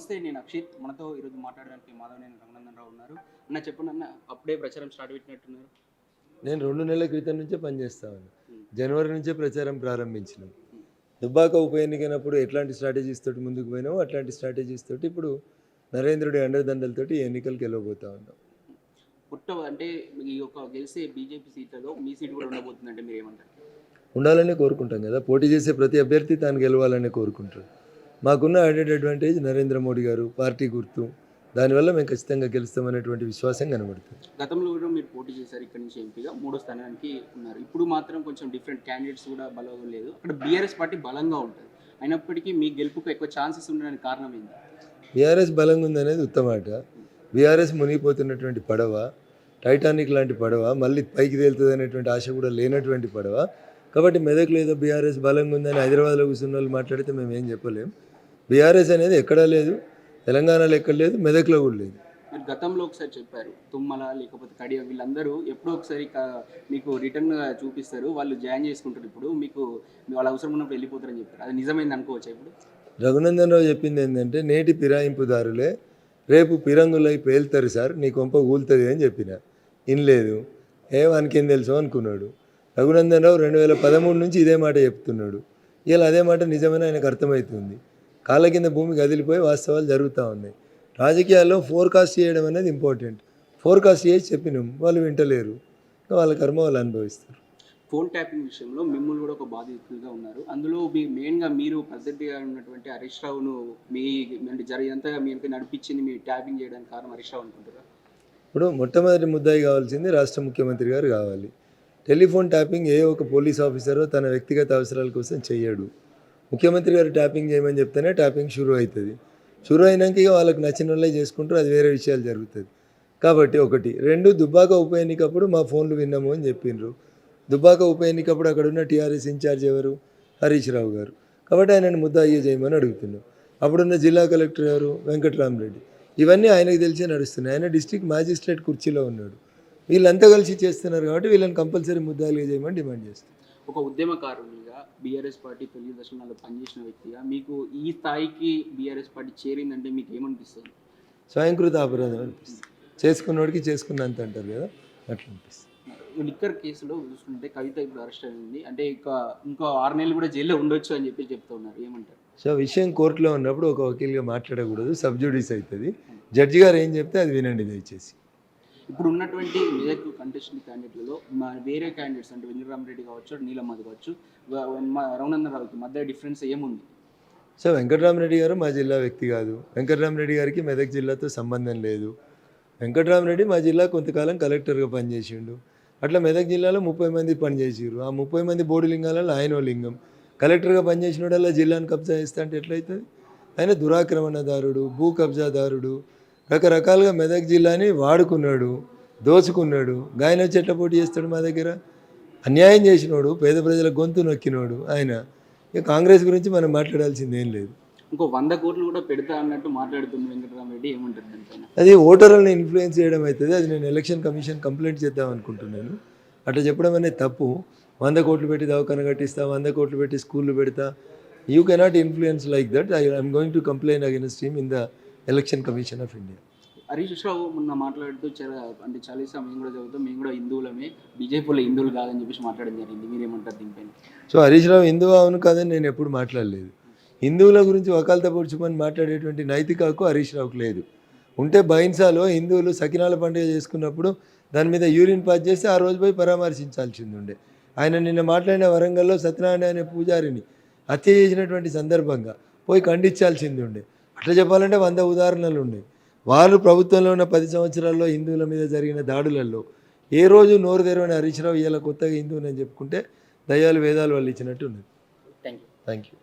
నమస్తే, నేను అక్షిత్. మనతో ఈరోజు మాట్లాడడానికి మాధవనేని రఘునందన్ రావు ఉన్నారు. అన్న చెప్పండి అన్న, అప్పుడే ప్రచారం స్టార్ట్ పెట్టినట్టున్నారు. నేను 2 నెలల క్రితం నుంచే పనిచేస్తాను. జనవరి నుంచే ప్రచారం ప్రారంభించినాం. ఉమ్. దుబ్బాక ఉప ఎన్నికైనప్పుడు ఎట్లాంటి స్ట్రాటజీస్ తోటి ముందుకు పోయినామో అట్లాంటి స్ట్రాటజీస్ తోటి ఇప్పుడు నరేంద్రుడి అండదండలతోటి ఈ ఎన్నికలకు గెలవబోతా ఉన్నాం. అంటే ఈ యొక్క గెలిసే బీజేపీ సీట్లలో మీ సీట్ కూడా ఉండబోతుందంటే మీరు ఏమంటారు? ఉండాలనే కోరుకుంటాం కదా, పోటీ చేసే ప్రతి అభ్యర్థి తాను గెలవాలనే కోరుకుంటారు. మాకున్న యాడెడ్ అడ్వాంటేజ్ నరేంద్ర మోడీ గారు, పార్టీ గుర్తు, దానివల్ల మేము ఖచ్చితంగా గెలుస్తామనేటువంటి విశ్వాసం కనబడుతుంది. గతంలో కూడా మీరు పోటీ చేశారు, ఇక్కడ నుంచి ఎంపీగా 3వ స్థానానికి ఉన్నారు. ఇప్పుడు మాత్రం కొంచెం డిఫరెంట్ క్యాండిడేట్స్ కూడా బలంగా లేదు. అక్కడ బీఆర్ఎస్ పార్టీ బలంగా ఉంటుంది. అయినప్పటికీ మీ గెలుపుకు ఎక్కువ ఛాన్సెస్ ఉండడానికి కారణం ఏంటి? బీఆర్ఎస్ బలంగా ఉందనేది ఉత్తమాట. బీఆర్ఎస్ మునిగిపోతున్నటువంటి పడవ, టైటానిక్ లాంటి పడవ, మళ్ళీ పైకి తేలుతుంది అనేటువంటి ఆశ కూడా లేనటువంటి పడవ. కాబట్టి మెదక్లో ఏదో బీఆర్ఎస్ బలంగా ఉందని హైదరాబాద్లో కూర్చున్న వాళ్ళు మాట్లాడితే మేము ఏం చెప్పలేం. బీఆర్ఎస్ అనేది ఎక్కడా లేదు, తెలంగాణలో ఎక్కడ లేదు, మెదక్లో కూడా లేదు. మీరు గతంలో ఒకసారి చెప్పారు, తుమ్మల లేకపోతే కడియ వీళ్ళందరూ ఎప్పుడో ఒకసారి మీకు రిటర్న్గా చూపిస్తారు, వాళ్ళు జాయిన్ చేసుకుంటారు. ఇప్పుడు మీకు వాళ్ళ అవసరం ఉన్నప్పుడు వెళ్ళిపోతారని చెప్పారు. అది నిజమైంది అనుకోవచ్చా? ఇప్పుడు రఘునందన్ రావు చెప్పింది ఏంటంటే, నేటి ఫిరాయింపుదారులే రేపు పిరంగులై పేలుతారు సార్, నీ కొంప ఊలుతుంది అని చెప్పిన. ఇనలేదు, వానికేం తెలుసు అనుకున్నాడు. రఘునందన్ రావు 2013 నుంచి ఇదే మాట చెప్తున్నాడు. ఇలా అదే మాట నిజమని ఆయనకు అర్థమవుతుంది. కాళ్ళ కింద భూమి కదిలిపోయి వాస్తవాలు జరుగుతూ ఉన్నాయి. రాజకీయాల్లో ఫోర్కాస్ట్ చేయడం అనేది ఇంపార్టెంట్. ఫోర్కాస్ట్ చేసి చెప్పినాం, వాళ్ళు వింటలేరు, వాళ్ళ కర్మ వాళ్ళు అనుభవిస్తారు. ఫోన్ ట్యాపింగ్ విషయంలో మిమ్మల్ని కూడా ఒక బాధితులుగా ఉన్నారు. అందులో మెయిన్గా మీరు పద్ధతిగా ఉన్నటువంటి హరీష్ రావును మీ అంటే జరిగినంతగా మీకు నడిపించింది మీ ట్యాపింగ్ చేయడానికి కారణం హరీష్ రావు అనుకుంటారా? ఇప్పుడు మొట్టమొదటి ముద్దాయి కావాల్సింది రాష్ట్ర ముఖ్యమంత్రి గారు కావాలి. టెలిఫోన్ ట్యాపింగ్ ఏ ఒక పోలీస్ ఆఫీసరో తన వ్యక్తిగత అవసరాల కోసం చేయడు. ముఖ్యమంత్రి గారు ట్యాపింగ్ చేయమని చెప్తేనే ట్యాపింగ్ షురూ అవుతుంది. షురూ అయినాక ఇక వాళ్ళకి నచ్చిన వాళ్ళే చేసుకుంటారు, అది వేరే విషయాలు జరుగుతుంది. కాబట్టి 1, 2 దుబ్బాక ఉప ఎన్నికప్పుడు మా ఫోన్లు విన్నాము అని చెప్పిండ్రు. దుబ్బాక ఉప ఎన్నికప్పుడు అక్కడ ఉన్న టీఆర్ఎస్ ఇన్ఛార్జ్ ఎవరు? హరీష్ రావు గారు. కాబట్టి ఆయనను ముద్దాయి చేయమని అడుగుతున్నాం. అప్పుడున్న జిల్లా కలెక్టర్ ఎవరు? వెంకట్రామరెడ్డి. ఇవన్నీ ఆయనకు తెలిసే నడుస్తున్నాయి. ఆయన డిస్ట్రిక్ట్ మ్యాజిస్ట్రేట్ కుర్చీలో ఉన్నాడు. వీళ్ళంతా కలిసి చేస్తున్నారు కాబట్టి వీళ్ళని కంపల్సరీ ముద్దాయిలుగా చేయమని డిమాండ్ చేస్తారు. ఒక ఉద్యమకారునిగా బీఆర్ఎస్ పార్టీ తొలి దశలో పనిచేసిన వ్యక్తిగా మీకు ఈ స్థాయికి బీఆర్ఎస్ పార్టీ చేరిందంటే మీకు ఏమనిపిస్తుంది? స్వయంకృత అపరాధం అనిపిస్తుంది. చేసుకున్నోడికి చేసుకున్నంత అంటారు కదా, అట్లా అనిపిస్తుంది. లిక్కర్ కేసులో చూసుకుంటే కవిత ఇప్పుడు అరెస్ట్ అయింది. అంటే ఇంకో 6 నెలలు కూడా జైల్లో ఉండొచ్చు అని చెప్పి చెప్తూ ఉన్నారు. ఏమంటారు? సో విషయం కోర్టులో ఉన్నప్పుడు ఒక వకీల్గా మాట్లాడకూడదు, సబ్జుడిస్ అవుతుంది. జడ్జి గారు ఏం చెప్తే అది వినండి దయచేసి. ఇప్పుడు ఉన్నటువంటి మెదక్ కంటెస్టెంట్ క్యాండిడేట్లలో వేరే క్యాండిడేట్స్ అంటే వెంకటరామరెడ్డి కావచ్చు, నీలమ్మది కావచ్చు, రఘునందన్ రావుకి మధ్య డిఫరెన్స్ ఏముంది? సో వెంకటరామరెడ్డి గారు మా జిల్లా వ్యక్తి కాదు. వెంకటరామరెడ్డి గారికి మెదక్ జిల్లాతో సంబంధం లేదు. వెంకటరామరెడ్డి మా జిల్లా కొంతకాలం కలెక్టర్గా పనిచేసిండు. అట్లా మెదక్ జిల్లాలో 30 మంది పనిచేసారు. ఆ 30 మంది బోర్డు లింగాలలో ఆయన లింగం. కలెక్టర్గా పనిచేసినోడల్లా జిల్లాను కబ్జా చేస్తా అంటే ఎట్లయితుంది? ఆయన దురాక్రమణదారుడు, భూ కబ్జాదారుడు, రకరకాలుగా మెదక్ జిల్లాని వాడుకున్నాడు, దోచుకున్నాడు. గాయన వచ్చి ఎట్లా పోటీ చేస్తాడు మా దగ్గర? అన్యాయం చేసినోడు, పేద ప్రజల గొంతు నొక్కినోడు ఆయన. ఇక కాంగ్రెస్ గురించి మనం మాట్లాడాల్సింది ఏం లేదు. ఇంకో 100 కోట్లు కూడా పెడతా అన్నట్టు మాట్లాడుతుంది వెంకటరామరెడ్డి. ఏమంటారు దానిపైన? అది ఓటర్లను ఇన్ఫ్లుయెన్స్ చేయడం అవుతుంది. అది నేను ఎలక్షన్ కమిషన్ కంప్లైంట్ చేద్దాం అనుకుంటున్నాను. అట్లా చెప్పడం అనేది తప్పు. 100 కోట్లు పెట్టి దవాఖాన కట్టిస్తా, 100 కోట్లు పెట్టి స్కూళ్ళు పెడతా. You cannot influence like that. I'm going to complaint against him in the election commission of India. Harish Rao మొన్న మాట్లాడుతూ చాలీసా మేము కూడా చదువుతాం, మేము కూడా హిందువులమే, బీజేపీలో హిందువులు కాదని చెప్పేసి మాట్లాడడం జరిగింది. మీరేమంటారు దీనిపైన? సో హరీష్ రావు హిందువు అవును కాదని నేను ఎప్పుడు మాట్లాడలేదు. హిందువుల గురించి వకాలత పొడుచుకొని మాట్లాడేటువంటి నైతిక హక్కు హరీష్ రావుకు లేదు. ఉంటే బైన్సాలో హిందువులు సకినాల పండుగ చేసుకున్నప్పుడు దాని మీద యూరిన్ పాస్ చేస్తే ఆ రోజు పోయి పరామర్శించాల్సింది ఉండే. ఆయన నిన్న మాట్లాడిన వరంగల్లో సత్యనారాయణ అనే పూజారిని హత్య చేసినటువంటి సందర్భంగా పోయి ఖండించాల్సింది ఉండే. అట్లా చెప్పాలంటే 100 ఉదాహరణలు ఉన్నాయి. వాళ్ళు ప్రభుత్వంలో ఉన్న 10 సంవత్సరాల్లో హిందువుల మీద జరిగిన దాడులలో ఏ రోజు నోరు తెరవని హరీష్ రావు ఇలా కొత్తగా హిందువుని అని చెప్పుకుంటే దయ్యాలు వేదాలు వాళ్ళు ఇచ్చినట్టు ఉన్నది. Thank you.